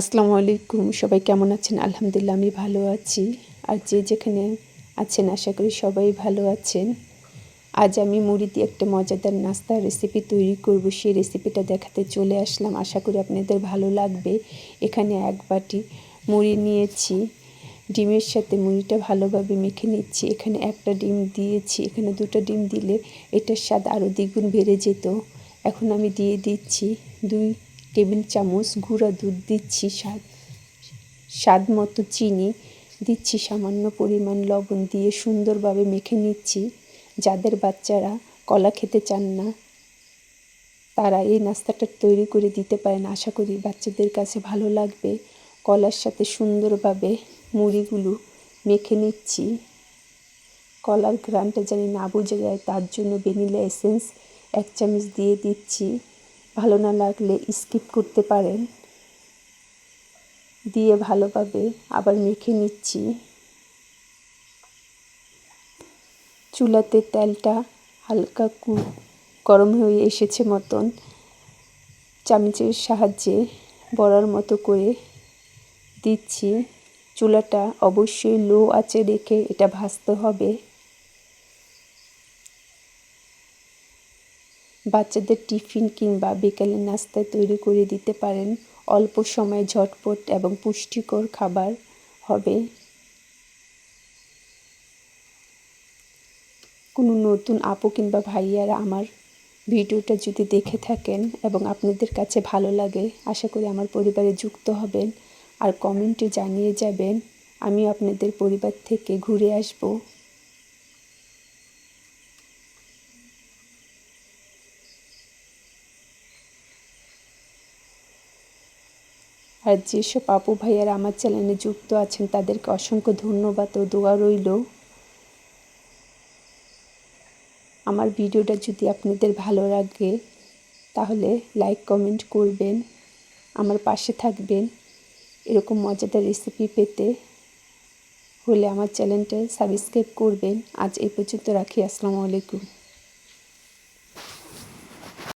আসসালামু আলাইকুম। সবাই কেমন আছেন? আলহামদুলিল্লাহ আমি ভালো আছি। আর যে যেখানে আছেন আশা করি সবাই ভালো আছেন। আজ আমি মুড়ি দিয়ে একটা মজাদার নাস্তার রেসিপি তৈরি করব। সেই রেসিপিটা দেখাতে চলে আসলাম। আশা করি আপনাদের ভালো লাগবে। এখানে 1 বাটি মুড়ি নিয়েছি। ডিমের সাথে মুড়িটা ভালোভাবে মেখে নিচ্ছি। এখানে 1টা ডিম দিয়েছি। এখানে 2টা ডিম দিলে এটার স্বাদ আরও দ্বিগুণ বেড়ে যেত। এখন আমি দিয়ে দিচ্ছি 2 টেবিল চামচ গুঁড়া দুধ দিচ্ছি, স্বাদ মতো চিনি দিচ্ছি, সামান্য পরিমাণ লবণ দিয়ে সুন্দরভাবে মেখে নিচ্ছি। যাদের বাচ্চারা কলা খেতে চান না তারা এই নাস্তাটা তৈরি করে দিতে পারেন। আশা করি বাচ্চাদের কাছে ভালো লাগবে। কলার সাথে সুন্দরভাবে মুড়িগুলো মেখে নিচ্ছি। কলার ঘ্রাণটা যেন না বোঝা যায় তার জন্য ভ্যানিলা এসেন্স 1 চামচ দিয়ে দিচ্ছি। ভালো না লাগলে স্কিপ করতে পারেন। দিয়ে ভালোভাবে আবার মেখে নিচ্ছি। চুলাতে তেলটা হালকা গরম হয়ে এসেছে মতন চামচের সাহায্যে বড়ার মতো করে দিচ্ছি। চুলাটা অবশ্যই লো আঁচে রেখে এটা ভাজতে হবে। বাচ্চাদের টিফিন কিংবা বিকেলের নাস্তায় তৈরি করে দিতে পারেন। অল্প সময়ে ঝটপট এবং পুষ্টিকর খাবার হবে। কোনো নতুন আপু কিংবা ভাইয়ারা আমার ভিডিওটা যদি দেখে থাকেন এবং আপনাদের কাছে ভালো লাগে আশা করি আমার পরিবারে যুক্ত হবেন আর কমেন্টে জানিয়ে যাবেন। আমি আপনাদের পরিবার থেকে ঘুরে আসব। আর যেসব আপু ভাইয়ারা আমার চ্যানেলে যুক্ত আছেন তাদেরকে অসংখ্য ধন্যবাদ ও দোয়া রইল। আমার ভিডিওটা যদি আপনাদের ভালো লাগে তাহলে লাইক কমেন্ট করবেন, আমার পাশে থাকবেন। এরকম মজাদার রেসিপি পেতে হলে আমার চ্যানেলটা সাবস্ক্রাইব করবেন। আজ এই পর্যন্ত রাখি। আসসালামু আলাইকুম।